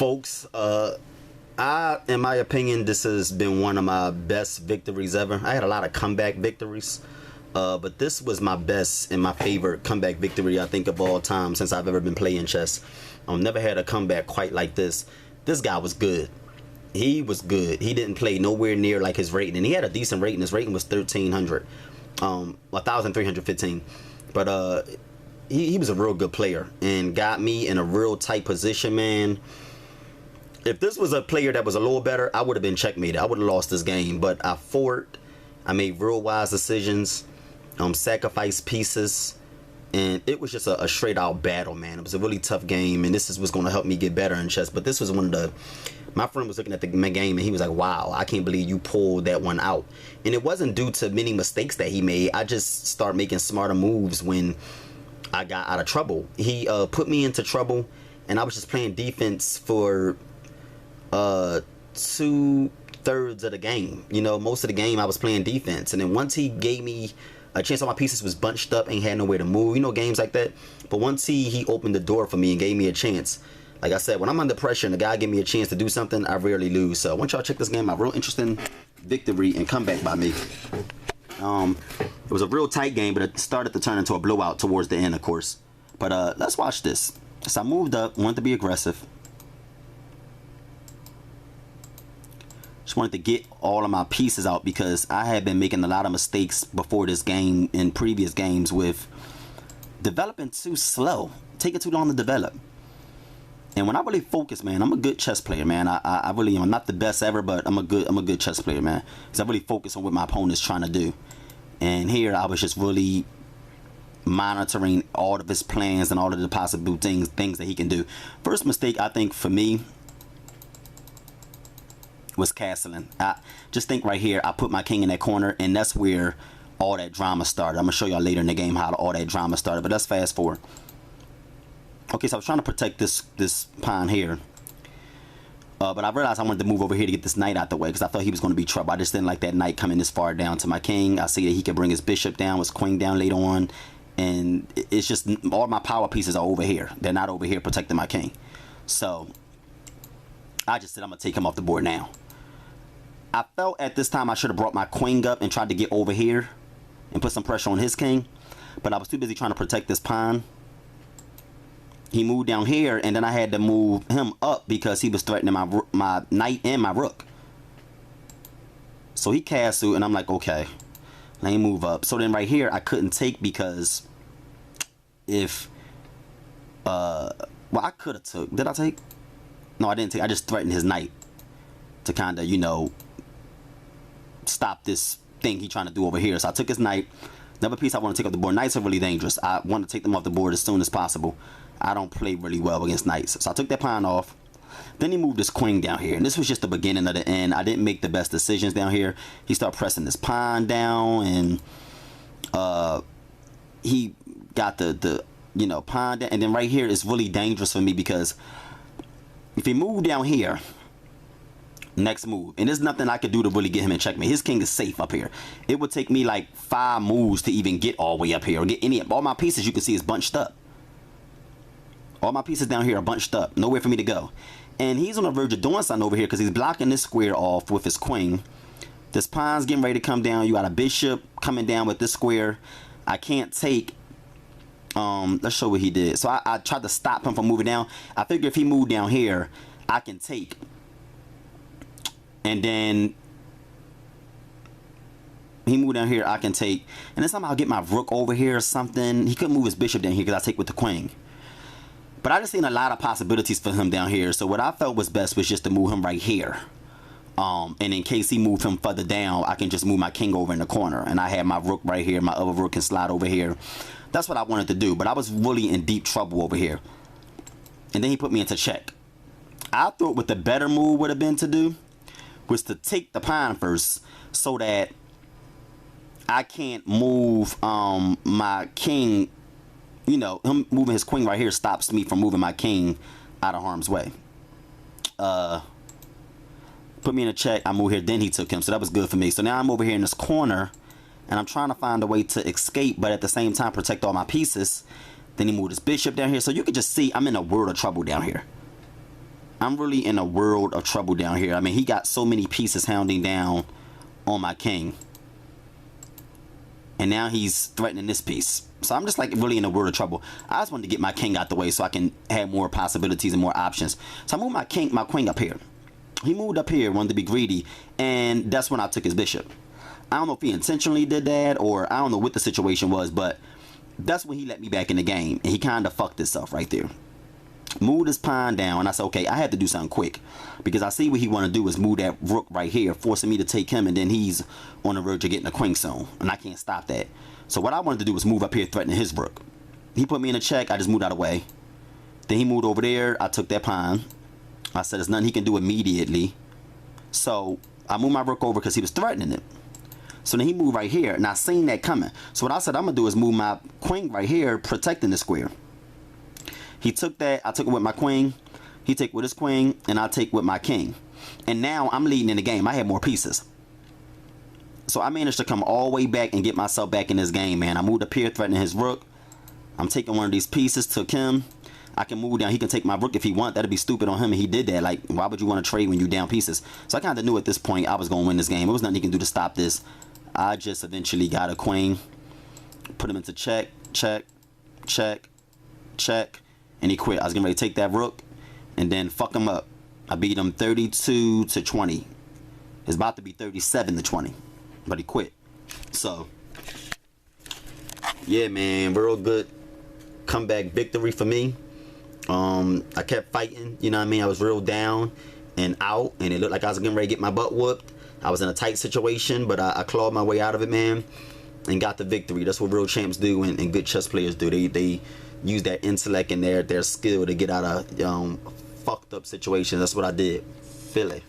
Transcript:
folks. In my opinion, this has been one of my best victories ever. I had a lot of comeback victories, but this was my best and my favorite comeback victory, I think, of all time since I've ever been playing chess. Never had a comeback quite like this. This guy was good. He was good. He didn't play nowhere near like his rating, and he had a decent rating. His rating was 1,300, 1,315. But he was a real good player and got me in a real tight position, man. If this was a player that was a little better, I would have been checkmated. I would have lost this game. But I fought. I made real wise decisions. Sacrificed pieces. And it was just a straight out battle, man. It was a really tough game. And this is what's going to help me get better in chess. But this was one of the... My friend was looking at the game and he was like, wow, I can't believe you pulled that one out. And it wasn't due to many mistakes that he made. I just started making smarter moves when I got out of trouble. He put me into trouble. And I was just playing defense for... 2/3 of the game. You know, most of the game I was playing defense, and then once he gave me a chance, all my pieces was bunched up, ain't had nowhere to move, you know, games like that. But once he opened the door for me and gave me a chance, like I said, when I'm under pressure and the guy give me a chance to do something, I rarely lose. So I want y'all to check this game out. Real interesting victory and comeback by me. It was a real tight game, but it started to turn into a blowout towards the end, of course. But let's watch this. So I moved up, wanted to be aggressive. Just wanted to get all of my pieces out because I had been making a lot of mistakes before this game in previous games with developing too slow, taking too long to develop. And when I really focus, man, I'm a good chess player, man. I really am. I'm not the best ever, but I'm a good chess player, man. Because I really focus on what my opponent's trying to do. And here I was just really monitoring all of his plans and all of the possible things that he can do. First mistake, I think, for me, was castling. I just think right here, I put my king in that corner, and that's where all that drama started. I'm gonna show y'all later in the game how all that drama started, but let's fast forward. Okay, so I was trying to protect this pawn here, but I realized I wanted to move over here to get this knight out the way because I thought he was going to be trouble. I just didn't like that knight coming this far down to my king. I see that he could bring his bishop down, his queen down later on, and it's just all my power pieces are over here. They're not over here protecting my king. So I just said I'm gonna take him off the board now. I felt at this time I should have brought my queen up and tried to get over here and put some pressure on his king, but I was too busy trying to protect this pawn. He moved down here, and then I had to move him up because he was threatening my knight and my rook. So he castled, and I'm like, okay, let me move up. So then right here, I couldn't take because if, well, I could have took. Did I take? No, I didn't take. I just threatened his knight to kind of, you know, stop this thing he trying to do over here. So I took his knight. Another piece I want to take off the board. Knights are really dangerous. I want to take them off the board as soon as possible. I don't play really well against knights. So I took that pawn off. Then he moved his queen down here. And this was just the beginning of the end. I didn't make the best decisions down here. He started pressing this pawn down. And he got the you know, pawn down. And then right here is really dangerous for me because if he moved down here, next move, and there's nothing I could do to really get him in checkmate. His king is safe up here. It would take me like 5 moves to even get all the way up here or get any. All my pieces you can see is bunched up. All my pieces down here are bunched up. Nowhere for me to go. And he's on the verge of doing something over here because he's blocking this square off with his queen. This pawn's getting ready to come down. You got a bishop coming down with this square. I can't take. Let's show what he did. So I tried to stop him from moving down. I figure if he moved down here, I can take. And then he moved down here, I can take. And then somehow get my rook over here or something. He couldn't move his bishop down here because I take with the queen. But I just seen a lot of possibilities for him down here. So what I felt was best was just to move him right here. And in case he moved him further down, I can just move my king over in the corner. And I had my rook right here. My other rook can slide over here. That's what I wanted to do. But I was really in deep trouble over here. And then he put me into check. I thought what the better move would have been to do was to take the pawn first so that I can't move my king. You know, him moving his queen right here stops me from moving my king out of harm's way. Put me in a check. I moved here. Then he took him. So that was good for me. So now I'm over here in this corner. And I'm trying to find a way to escape. But at the same time, protect all my pieces. Then he moved his bishop down here. So you can just see I'm in a world of trouble down here. I'm really in a world of trouble down here. I mean, he got so many pieces hounding down on my king. And now he's threatening this piece. So I'm just like really in a world of trouble. I just wanted to get my king out the way so I can have more possibilities and more options. So I moved my queen up here. He moved up here, wanted to be greedy, and that's when I took his bishop. I don't know if he intentionally did that, or I don't know what the situation was, but that's when he let me back in the game, and he kind of fucked himself right there. Moved his pawn down, and I said, okay, I had to do something quick, because I see what he want to do is move that rook right here, forcing me to take him, and then he's on the verge of getting a queen soon, and I can't stop that. So what I wanted to do was move up here, threatening his rook. He put me in a check, I just moved out of the way. Then he moved over there, I took that pawn. I said there's nothing he can do immediately. So I moved my rook over because he was threatening it. So then he moved right here, and I seen that coming. So what I said I'm going to do is move my queen right here, protecting the square. He took that, I took it with my queen. He took with his queen, and I take with my king. And now I'm leading in the game. I have more pieces. So I managed to come all the way back and get myself back in this game, man. I moved up here, threatening his rook. I'm taking one of these pieces, took him. I can move down. He can take my rook if he want. That'd be stupid on him, and he did that. Like, why would you want to trade when you down pieces? So I kind of knew at this point I was going to win this game. There was nothing he can do to stop this. I just eventually got a queen, put him into check, check, check, check, and he quit. I was getting ready to take that rook and then fuck him up. I beat him 32-20. It's about to be 37-20, but he quit. So, yeah, man, real good comeback victory for me. I kept fighting, you know what I mean? I was real down and out, and it looked like I was getting ready to get my butt whooped. I was in a tight situation, but I clawed my way out of it, man, and got the victory. That's what real champs do, and good chess players do. They use their intellect and their skill to get out of fucked up situations. That's what I did. Philly.